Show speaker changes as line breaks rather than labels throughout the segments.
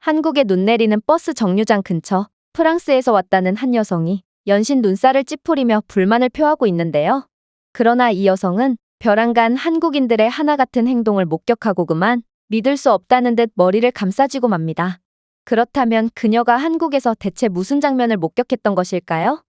한국에 눈 내리는 버스 정류장 근처 프랑스에서 왔다는 한 여성이 연신 눈살을 찌푸리며 불만을 표하고 있는데요. 그러나 이 여성은 벼랑간 한국인들의 하나 같은 행동을 목격하고 그만 믿을 수 없다는 듯 머리를 감싸쥐고 맙니다. 그렇다면 그녀가 한국에서 대체 무슨 장면을 목격했던 것일까요?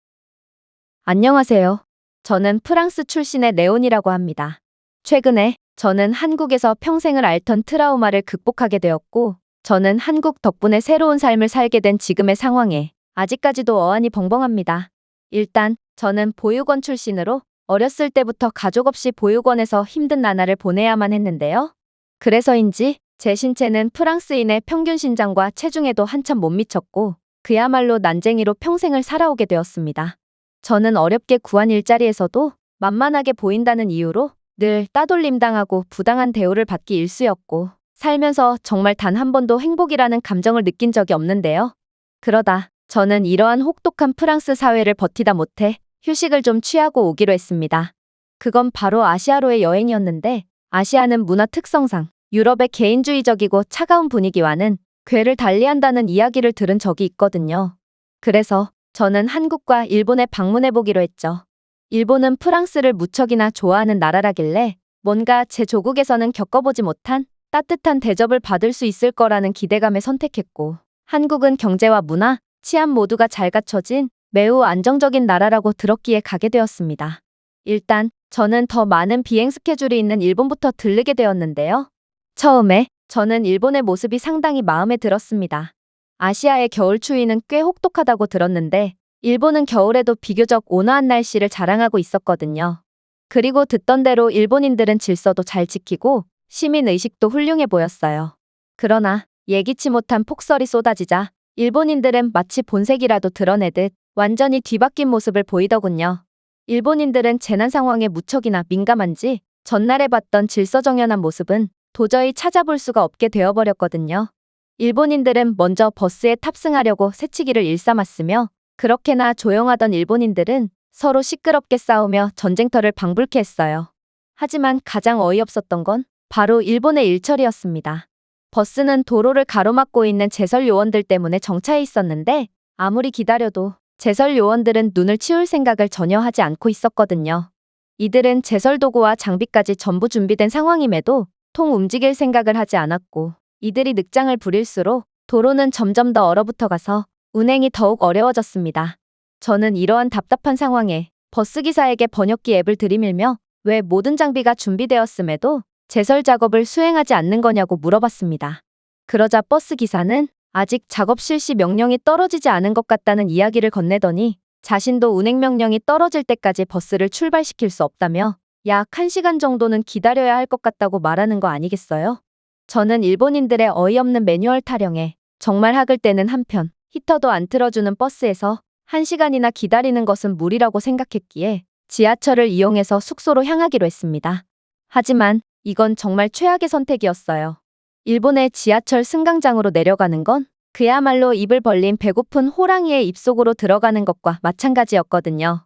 안녕하세요. 저는 프랑스 출신의 레온이라고 합니다. 최근에 저는 한국에서 평생을 앓던 트라우마를 극복하게 되었고, 저는 한국 덕분에 새로운 삶을 살게 된 지금의 상황에 아직까지도 어안이 벙벙합니다. 일단 저는 보육원 출신으로 어렸을 때부터 가족 없이 보육원에서 힘든 나날을 보내야만 했는데요. 그래서인지 제 신체는 프랑스인의 평균 신장과 체중에도 한참 못 미쳤고, 그야말로 난쟁이로 평생을 살아오게 되었습니다. 저는 어렵게 구한 일자리에서도 만만하게 보인다는 이유로 늘 따돌림당하고 부당한 대우를 받기 일쑤였고, 살면서 정말 단 한 번도 행복이라는 감정을 느낀 적이 없는데요. 그러다 저는 이러한 혹독한 프랑스 사회를 버티다 못해 휴식을 좀 취하고 오기로 했습니다. 그건 바로 아시아로의 여행이었는데, 아시아는 문화 특성상 유럽의 개인주의적이고 차가운 분위기와는 궤를 달리한다는 이야기를 들은 적이 있거든요. 그래서 저는 한국과 일본에 방문해보기로 했죠. 일본은 프랑스를 무척이나 좋아하는 나라라길래 뭔가 제 조국에서는 겪어보지 못한 따뜻한 대접을 받을 수 있을 거라는 기대감에 선택했고, 한국은 경제와 문화, 치안 모두가 잘 갖춰진 매우 안정적인 나라라고 들었기에 가게 되었습니다. 일단 저는 더 많은 비행 스케줄이 있는 일본부터 들르게 되었는데요. 처음에 저는 일본의 모습이 상당히 마음에 들었습니다. 아시아의 겨울 추위는 꽤 혹독하다고 들었는데, 일본은 겨울에도 비교적 온화한 날씨를 자랑하고 있었거든요. 그리고 듣던 대로 일본인들은 질서도 잘 지키고 시민의식도 훌륭해 보였어요. 그러나 예기치 못한 폭설이 쏟아지자 일본인들은 마치 본색이라도 드러내듯 완전히 뒤바뀐 모습을 보이더군요. 일본인들은 재난 상황에 무척이나 민감한지 전날에 봤던 질서정연한 모습은 도저히 찾아볼 수가 없게 되어버렸거든요. 일본인들은 먼저 버스에 탑승하려고 새치기를 일삼았으며, 그렇게나 조용하던 일본인들은 서로 시끄럽게 싸우며 전쟁터를 방불케 했어요. 하지만 가장 어이없었던 건 바로 일본의 일처리였습니다. 버스는 도로를 가로막고 있는 제설 요원들 때문에 정차해 있었는데, 아무리 기다려도 제설 요원들은 눈을 치울 생각을 전혀 하지 않고 있었거든요. 이들은 제설 도구와 장비까지 전부 준비된 상황임에도 통 움직일 생각을 하지 않았고, 이들이 늑장을 부릴수록 도로는 점점 더 얼어붙어가서 운행이 더욱 어려워졌습니다. 저는 이러한 답답한 상황에 버스기사에게 번역기 앱을 들이밀며 왜 모든 장비가 준비되었음에도 제설 작업을 수행하지 않는 거냐고 물어봤습니다. 그러자 버스기사는 아직 작업 실시 명령이 떨어지지 않은 것 같다는 이야기를 건네더니, 자신도 운행 명령이 떨어질 때까지 버스를 출발시킬 수 없다며 약 1시간 정도는 기다려야 할 것 같다고 말하는 거 아니겠어요? 저는 일본인들의 어이없는 매뉴얼 타령에 정말 학을 떼는 한편, 히터도 안 틀어주는 버스에서 1시간이나 기다리는 것은 무리라고 생각했기에 지하철을 이용해서 숙소로 향하기로 했습니다. 하지만 이건 정말 최악의 선택이었어요. 일본의 지하철 승강장으로 내려가는 건 그야말로 입을 벌린 배고픈 호랑이의 입속으로 들어가는 것과 마찬가지였거든요.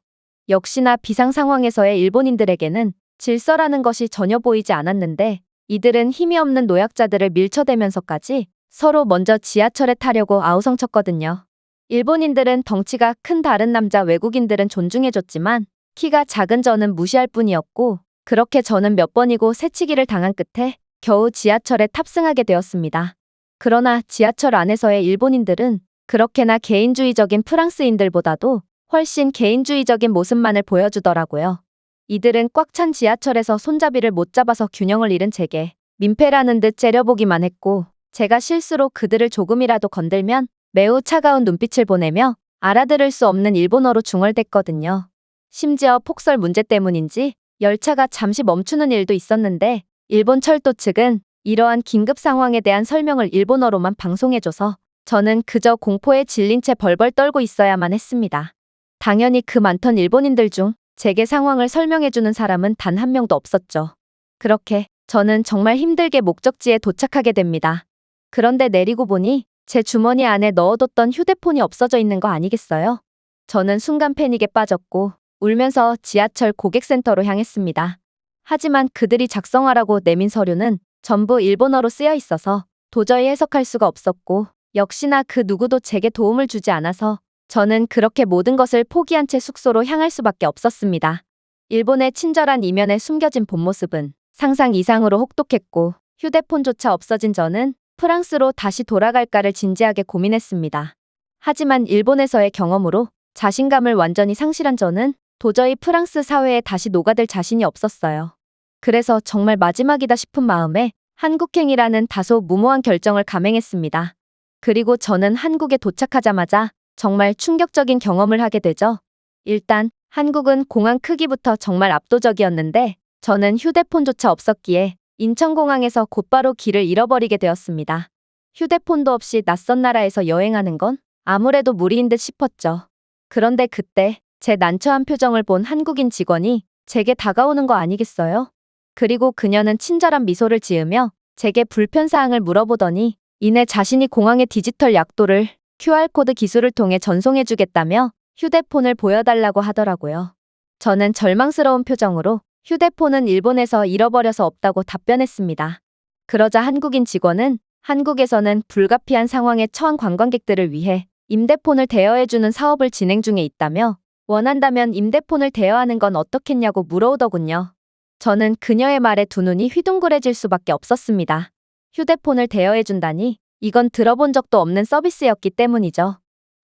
역시나 비상 상황에서의 일본인들에게는 질서라는 것이 전혀 보이지 않았는데, 이들은 힘이 없는 노약자들을 밀쳐대면서까지 서로 먼저 지하철에 타려고 아우성쳤거든요. 일본인들은 덩치가 큰 다른 남자 외국인들은 존중해줬지만 키가 작은 저는 무시할 뿐이었고, 그렇게 저는 몇 번이고 새치기를 당한 끝에 겨우 지하철에 탑승하게 되었습니다. 그러나 지하철 안에서의 일본인들은 그렇게나 개인주의적인 프랑스인들보다도 훨씬 개인주의적인 모습만을 보여주더라고요. 이들은 꽉 찬 지하철에서 손잡이를 못 잡아서 균형을 잃은 제게 민폐라는 듯 째려보기만 했고, 제가 실수로 그들을 조금이라도 건들면 매우 차가운 눈빛을 보내며 알아들을 수 없는 일본어로 중얼댔거든요. 심지어 폭설 문제 때문인지 열차가 잠시 멈추는 일도 있었는데, 일본 철도 측은 이러한 긴급 상황에 대한 설명을 일본어로만 방송해줘서 저는 그저 공포에 질린 채 벌벌 떨고 있어야만 했습니다. 당연히 그 많던 일본인들 중 제게 상황을 설명해주는 사람은 단 한 명도 없었죠. 그렇게 저는 정말 힘들게 목적지에 도착하게 됩니다. 그런데 내리고 보니 제 주머니 안에 넣어뒀던 휴대폰이 없어져 있는 거 아니겠어요? 저는 순간 패닉에 빠졌고 울면서 지하철 고객센터로 향했습니다. 하지만 그들이 작성하라고 내민 서류는 전부 일본어로 쓰여 있어서 도저히 해석할 수가 없었고, 역시나 그 누구도 제게 도움을 주지 않아서 저는 그렇게 모든 것을 포기한 채 숙소로 향할 수밖에 없었습니다. 일본의 친절한 이면에 숨겨진 본 모습은 상상 이상으로 혹독했고 휴대폰조차 없어진 저는 프랑스로 다시 돌아갈까를 진지하게 고민했습니다. 하지만 일본에서의 경험으로 자신감을 완전히 상실한 저는 도저히 프랑스 사회에 다시 녹아들 자신이 없었어요. 그래서 정말 마지막이다 싶은 마음에 한국행이라는 다소 무모한 결정을 감행했습니다. 그리고 저는 한국에 도착하자마자 정말 충격적인 경험을 하게 되죠. 일단 한국은 공항 크기부터 정말 압도적이었는데 저는 휴대폰조차 없었기에 인천공항에서 곧바로 길을 잃어버리게 되었습니다. 휴대폰도 없이 낯선 나라에서 여행하는 건 아무래도 무리인 듯 싶었죠. 그런데 그때 제 난처한 표정을 본 한국인 직원이 제게 다가오는 거 아니겠어요? 그리고 그녀는 친절한 미소를 지으며 제게 불편사항을 물어보더니 이내 자신이 공항의 디지털 약도를 QR코드 기술을 통해 전송해주겠다며 휴대폰을 보여달라고 하더라고요. 저는 절망스러운 표정으로 휴대폰은 일본에서 잃어버려서 없다고 답변했습니다. 그러자 한국인 직원은 한국에서는 불가피한 상황에 처한 관광객들을 위해 임대폰을 대여해주는 사업을 진행 중에 있다며 원한다면 임대폰을 대여하는 건 어떻겠냐고 물어오더군요. 저는 그녀의 말에 두 눈이 휘둥그레질 수밖에 없었습니다. 휴대폰을 대여해준다니 이건 들어본 적도 없는 서비스였기 때문이죠.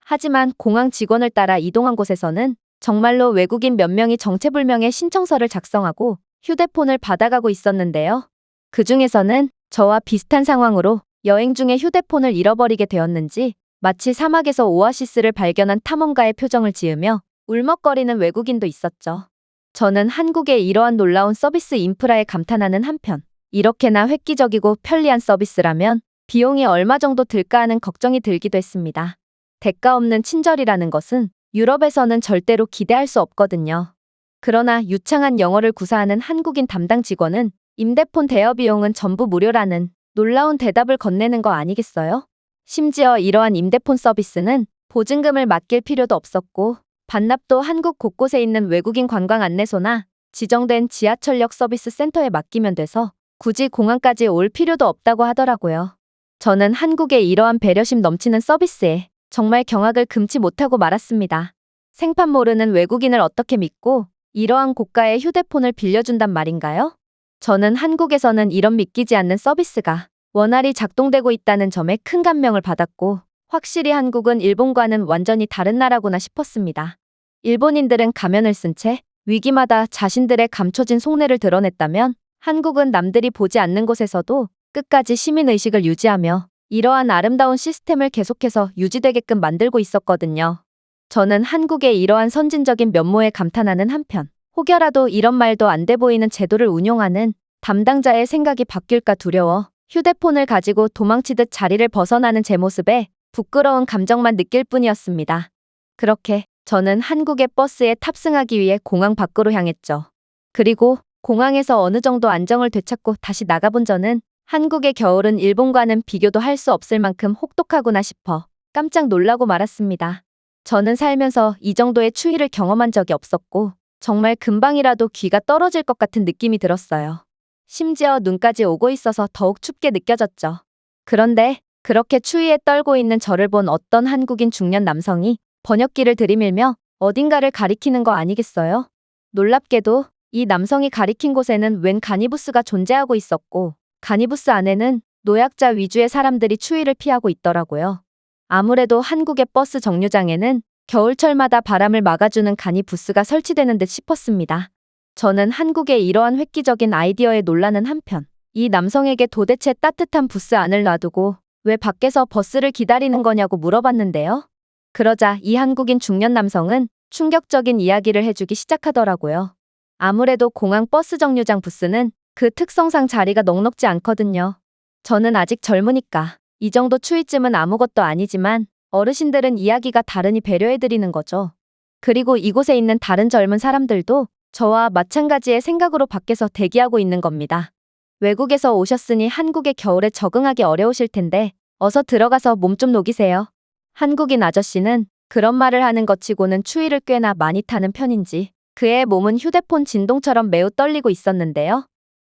하지만 공항 직원을 따라 이동한 곳에서는 정말로 외국인 몇 명이 정체불명의 신청서를 작성하고 휴대폰을 받아가고 있었는데요. 그 중에서는 저와 비슷한 상황으로 여행 중에 휴대폰을 잃어버리게 되었는지 마치 사막에서 오아시스를 발견한 탐험가의 표정을 지으며 울먹거리는 외국인도 있었죠. 저는 한국의 이러한 놀라운 서비스 인프라에 감탄하는 한편 이렇게나 획기적이고 편리한 서비스라면 비용이 얼마 정도 들까 하는 걱정이 들기도 했습니다. 대가 없는 친절이라는 것은 유럽에서는 절대로 기대할 수 없거든요. 그러나 유창한 영어를 구사하는 한국인 담당 직원은 임대폰 대여 비용은 전부 무료라는 놀라운 대답을 건네는 거 아니겠어요? 심지어 이러한 임대폰 서비스는 보증금을 맡길 필요도 없었고 반납도 한국 곳곳에 있는 외국인 관광 안내소나 지정된 지하철역 서비스 센터에 맡기면 돼서 굳이 공항까지 올 필요도 없다고 하더라고요. 저는 한국의 이러한 배려심 넘치는 서비스에 정말 경악을 금치 못하고 말았습니다. 생판 모르는 외국인을 어떻게 믿고 이러한 고가의 휴대폰을 빌려준단 말인가요? 저는 한국에서는 이런 믿기지 않는 서비스가 원활히 작동되고 있다는 점에 큰 감명을 받았고 확실히 한국은 일본과는 완전히 다른 나라구나 싶었습니다. 일본인들은 가면을 쓴 채 위기마다 자신들의 감춰진 속내를 드러냈다면 한국은 남들이 보지 않는 곳에서도 끝까지 시민의식을 유지하며 이러한 아름다운 시스템을 계속해서 유지되게끔 만들고 있었거든요. 저는 한국의 이러한 선진적인 면모에 감탄하는 한편 혹여라도 이런 말도 안 돼 보이는 제도를 운용하는 담당자의 생각이 바뀔까 두려워 휴대폰을 가지고 도망치듯 자리를 벗어나는 제 모습에 부끄러운 감정만 느낄 뿐이었습니다. 그렇게 저는 한국의 버스에 탑승하기 위해 공항 밖으로 향했죠. 그리고 공항에서 어느 정도 안정을 되찾고 다시 나가본 저는 한국의 겨울은 일본과는 비교도 할 수 없을 만큼 혹독하구나 싶어 깜짝 놀라고 말았습니다. 저는 살면서 이 정도의 추위를 경험한 적이 없었고 정말 금방이라도 귀가 떨어질 것 같은 느낌이 들었어요. 심지어 눈까지 오고 있어서 더욱 춥게 느껴졌죠. 그런데 그렇게 추위에 떨고 있는 저를 본 어떤 한국인 중년 남성이 번역기를 들이밀며 어딘가를 가리키는 거 아니겠어요? 놀랍게도 이 남성이 가리킨 곳에는 웬 가니부스가 존재하고 있었고 가니부스 안에는 노약자 위주의 사람들이 추위를 피하고 있더라고요. 아무래도 한국의 버스 정류장에는 겨울철마다 바람을 막아주는 가니부스가 설치되는 듯 싶었습니다. 저는 한국의 이러한 획기적인 아이디어에 놀라는 한편 이 남성에게 도대체 따뜻한 부스 안을 놔두고 왜 밖에서 버스를 기다리는 거냐고 물어봤는데요. 그러자 이 한국인 중년 남성은 충격적인 이야기를 해주기 시작하더라고요. 아무래도 공항 버스 정류장 부스는 그 특성상 자리가 넉넉지 않거든요. 저는 아직 젊으니까 이 정도 추위쯤은 아무것도 아니지만 어르신들은 이야기가 다르니 배려해드리는 거죠. 그리고 이곳에 있는 다른 젊은 사람들도 저와 마찬가지의 생각으로 밖에서 대기하고 있는 겁니다. 외국에서 오셨으니 한국의 겨울에 적응하기 어려우실 텐데 어서 들어가서 몸 좀 녹이세요. 한국인 아저씨는 그런 말을 하는 것 치고는 추위를 꽤나 많이 타는 편인지 그의 몸은 휴대폰 진동처럼 매우 떨리고 있었는데요.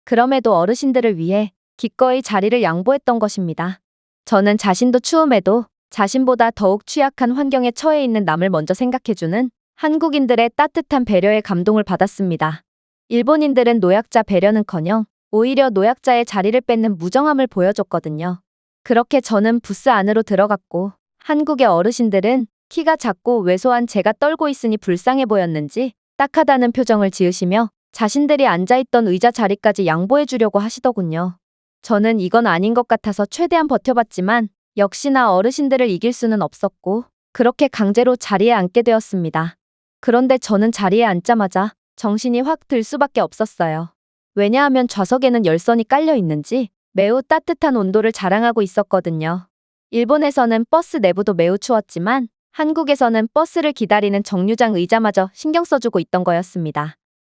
그럼에도 어르신들을 위해 기꺼이 자리를 양보했던 것입니다. 저는 자신도 추움에도 자신보다 더욱 취약한 환경에 처해 있는 남을 먼저 생각해주는 한국인들의 따뜻한 배려에 감동을 받았습니다. 일본인들은 노약자 배려는커녕 오히려 노약자의 자리를 뺏는 무정함을 보여줬거든요. 그렇게 저는 부스 안으로 들어갔고 한국의 어르신들은 키가 작고 왜소한 제가 떨고 있으니 불쌍해 보였는지 딱하다는 표정을 지으시며 자신들이 앉아있던 의자 자리까지 양보해 주려고 하시더군요. 저는 이건 아닌 것 같아서 최대한 버텨봤지만 역시나 어르신들을 이길 수는 없었고 그렇게 강제로 자리에 앉게 되었습니다. 그런데 저는 자리에 앉자마자 정신이 확 들 수밖에 없었어요. 왜냐하면 좌석에는 열선이 깔려 있는지 매우 따뜻한 온도를 자랑하고 있었거든요. 일본에서는 버스 내부도 매우 추웠지만 한국에서는 버스를 기다리는 정류장 의자마저 신경 써주고 있던 거였습니다.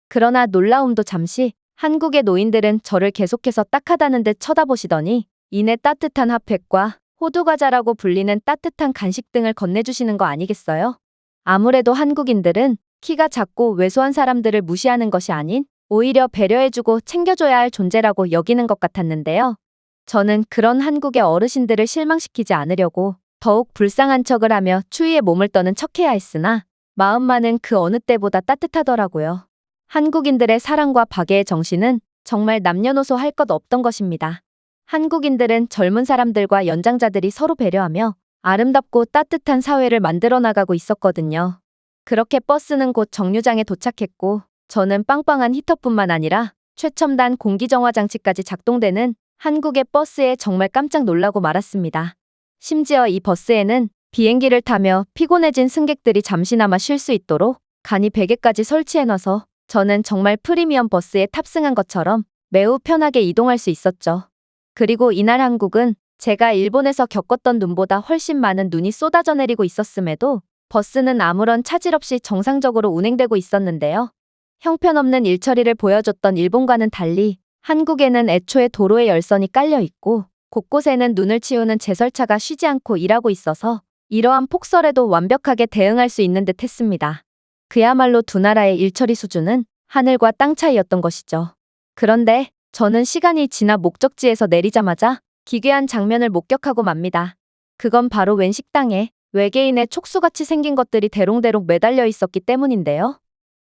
그러나 놀라움도 잠시 한국의 노인들은 저를 계속해서 딱하다는 듯 쳐다보시더니 이내 따뜻한 핫팩과 호두과자라고 불리는 따뜻한 간식 등을 건네주시는 거 아니겠어요? 아무래도 한국인들은 키가 작고 왜소한 사람들을 무시하는 것이 아닌 오히려 배려해주고 챙겨줘야 할 존재라고 여기는 것 같았는데요. 저는 그런 한국의 어르신들을 실망시키지 않으려고 더욱 불쌍한 척을 하며 추위에 몸을 떠는 척해야 했으나 마음만은 그 어느 때보다 따뜻하더라고요. 한국인들의 사랑과 박애의 정신은 정말 남녀노소 할 것 없던 것입니다. 한국인들은 젊은 사람들과 연장자들이 서로 배려하며 아름답고 따뜻한 사회를 만들어 나가고 있었거든요. 그렇게 버스는 곧 정류장에 도착했고 저는 빵빵한 히터뿐만 아니라 최첨단 공기정화 장치까지 작동되는 한국의 버스에 정말 깜짝 놀라고 말았습니다. 심지어 이 버스에는 비행기를 타며 피곤해진 승객들이 잠시나마 쉴 수 있도록 간이 베개까지 설치해놔서 저는 정말 프리미엄 버스에 탑승한 것처럼 매우 편하게 이동할 수 있었죠. 그리고 이날 한국은 제가 일본에서 겪었던 눈보다 훨씬 많은 눈이 쏟아져 내리고 있었음에도 버스는 아무런 차질 없이 정상적으로 운행되고 있었는데요. 형편없는 일처리를 보여줬던 일본과는 달리 한국에는 애초에 도로에 열선이 깔려 있고 곳곳에는 눈을 치우는 제설차가 쉬지 않고 일하고 있어서 이러한 폭설에도 완벽하게 대응할 수 있는 듯 했습니다. 그야말로 두 나라의 일처리 수준은 하늘과 땅 차이였던 것이죠. 그런데 저는 시간이 지나 목적지에서 내리자마자 기괴한 장면을 목격하고 맙니다. 그건 바로 웬 식당에 외계인의 촉수같이 생긴 것들이 대롱대롱 매달려 있었기 때문인데요.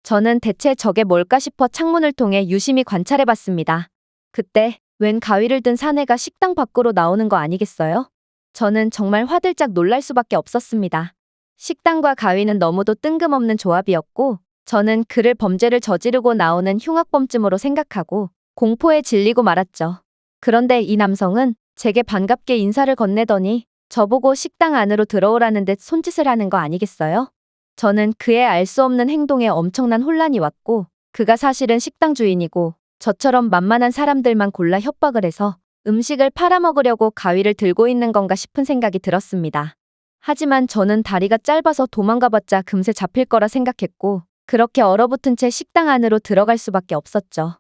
저는 대체 저게 뭘까 싶어 창문을 통해 유심히 관찰해봤습니다. 그때 웬 가위를 든 사내가 식당 밖으로 나오는 거 아니겠어요? 저는 정말 화들짝 놀랄 수밖에 없었습니다. 식당과 가위는 너무도 뜬금없는 조합이었고 저는 그를 범죄를 저지르고 나오는 흉악범쯤으로 생각하고 공포에 질리고 말았죠. 그런데 이 남성은 제게 반갑게 인사를 건네더니 저보고 식당 안으로 들어오라는 듯 손짓을 하는 거 아니겠어요? 저는 그의 알 수 없는 행동에 엄청난 혼란이 왔고 그가 사실은 식당 주인이고 저처럼 만만한 사람들만 골라 협박을 해서 음식을 팔아먹으려고 가위를 들고 있는 건가 싶은 생각이 들었습니다. 하지만 저는 다리가 짧아서 도망가봤자 금세 잡힐 거라 생각했고 그렇게 얼어붙은 채 식당 안으로 들어갈 수밖에 없었죠.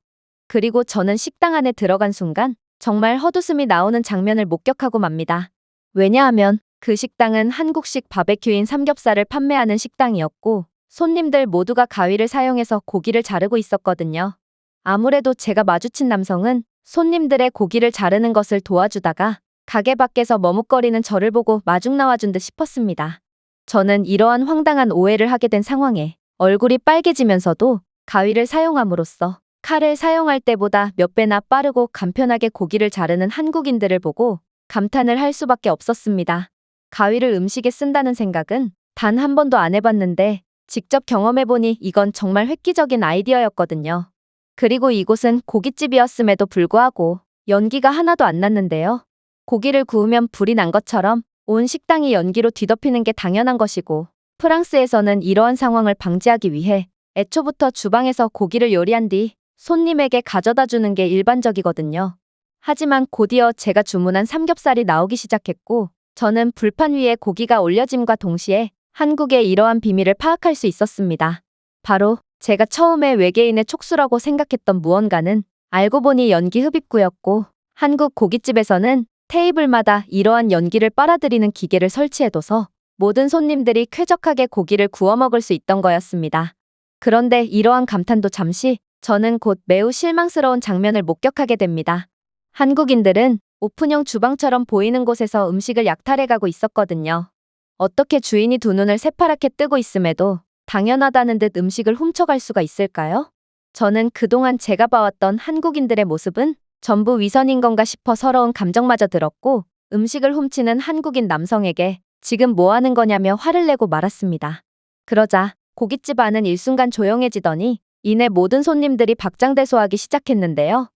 그리고 저는 식당 안에 들어간 순간 정말 헛웃음이 나오는 장면을 목격하고 맙니다. 왜냐하면 그 식당은 한국식 바베큐인 삼겹살을 판매하는 식당이었고 손님들 모두가 가위를 사용해서 고기를 자르고 있었거든요. 아무래도 제가 마주친 남성은 손님들의 고기를 자르는 것을 도와주다가 가게 밖에서 머뭇거리는 저를 보고 마중 나와준 듯 싶었습니다. 저는 이러한 황당한 오해를 하게 된 상황에 얼굴이 빨개지면서도 가위를 사용함으로써 칼을 사용할 때보다 몇 배나 빠르고 간편하게 고기를 자르는 한국인들을 보고 감탄을 할 수밖에 없었습니다. 가위를 음식에 쓴다는 생각은 단 한 번도 안 해봤는데 직접 경험해보니 이건 정말 획기적인 아이디어였거든요. 그리고 이곳은 고깃집이었음에도 불구하고 연기가 하나도 안 났는데요. 고기를 구우면 불이 난 것처럼 온 식당이 연기로 뒤덮이는 게 당연한 것이고 프랑스에서는 이러한 상황을 방지하기 위해 애초부터 주방에서 고기를 요리한 뒤 손님에게 가져다 주는 게 일반적이거든요. 하지만 곧이어 제가 주문한 삼겹살이 나오기 시작했고 저는 불판 위에 고기가 올려짐과 동시에 한국의 이러한 비밀을 파악할 수 있었습니다. 바로 제가 처음에 외계인의 촉수라고 생각했던 무언가는 알고 보니 연기 흡입구였고 한국 고깃집에서는 테이블마다 이러한 연기를 빨아들이는 기계를 설치해둬서 모든 손님들이 쾌적하게 고기를 구워 먹을 수 있던 거였습니다. 그런데 이러한 감탄도 잠시 저는 곧 매우 실망스러운 장면을 목격하게 됩니다. 한국인들은 오픈형 주방처럼 보이는 곳에서 음식을 약탈해가고 있었거든요. 어떻게 주인이 두 눈을 새파랗게 뜨고 있음에도 당연하다는 듯 음식을 훔쳐갈 수가 있을까요? 저는 그동안 제가 봐왔던 한국인들의 모습은 전부 위선인 건가 싶어 서러운 감정마저 들었고 음식을 훔치는 한국인 남성에게 지금 뭐 하는 거냐며 화를 내고 말았습니다. 그러자 고깃집 안은 일순간 조용해지더니 이내 모든 손님들이 박장대소하기 시작했는데요.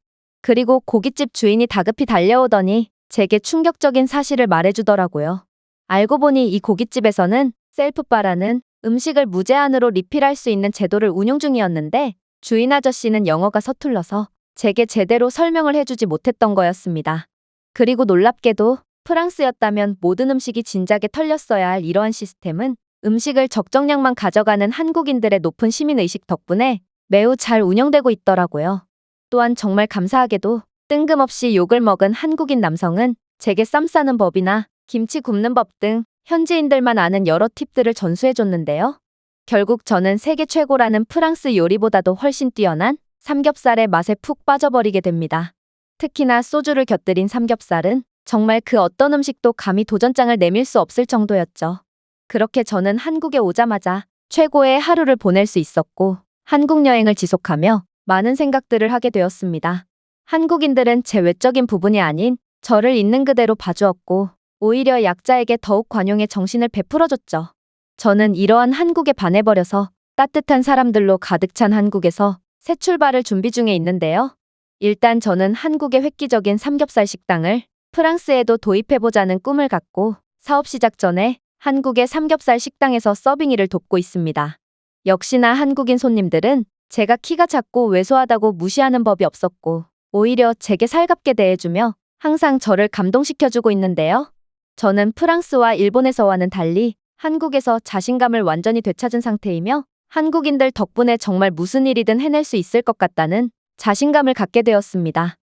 그리고 고깃집 주인이 다급히 달려오더니 제게 충격적인 사실을 말해주더라고요. 알고 보니 이 고깃집에서는 셀프바라는 음식을 무제한으로 리필할 수 있는 제도를 운영 중이었는데 주인 아저씨는 영어가 서툴러서 제게 제대로 설명을 해주지 못했던 거였습니다. 그리고 놀랍게도 프랑스였다면 모든 음식이 진작에 털렸어야 할 이러한 시스템은 음식을 적정량만 가져가는 한국인들의 높은 시민의식 덕분에 매우 잘 운영되고 있더라고요. 또한 정말 감사하게도 뜬금없이 욕을 먹은 한국인 남성은 제게 쌈 싸는 법이나 김치 굽는 법 등 현지인들만 아는 여러 팁들을 전수해줬는데요. 결국 저는 세계 최고라는 프랑스 요리보다도 훨씬 뛰어난 삼겹살의 맛에 푹 빠져버리게 됩니다. 특히나 소주를 곁들인 삼겹살은 정말 그 어떤 음식도 감히 도전장을 내밀 수 없을 정도였죠. 그렇게 저는 한국에 오자마자 최고의 하루를 보낼 수 있었고 한국 여행을 지속하며 많은 생각들을 하게 되었습니다. 한국인들은 제 외적인 부분이 아닌 저를 있는 그대로 봐주었고 오히려 약자에게 더욱 관용의 정신을 베풀어줬죠. 저는 이러한 한국에 반해버려서 따뜻한 사람들로 가득 찬 한국에서 새 출발을 준비 중에 있는데요. 일단 저는 한국의 획기적인 삼겹살 식당을 프랑스에도 도입해보자는 꿈을 갖고 사업 시작 전에 한국의 삼겹살 식당에서 서빙 일을 돕고 있습니다. 역시나 한국인 손님들은 제가 키가 작고 왜소하다고 무시하는 법이 없었고 오히려 제게 살갑게 대해주며 항상 저를 감동시켜주고 있는데요. 저는 프랑스와 일본에서와는 달리 한국에서 자신감을 완전히 되찾은 상태이며 한국인들 덕분에 정말 무슨 일이든 해낼 수 있을 것 같다는 자신감을 갖게 되었습니다.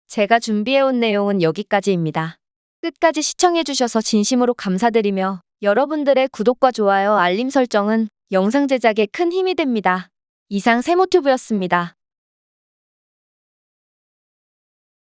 제가 준비해온 내용은 여기까지입니다. 끝까지 시청해주셔서 진심으로 감사드리며 여러분들의 구독과 좋아요, 알림 설정은 영상 제작에 큰 힘이 됩니다. 이상 세모튜브였습니다.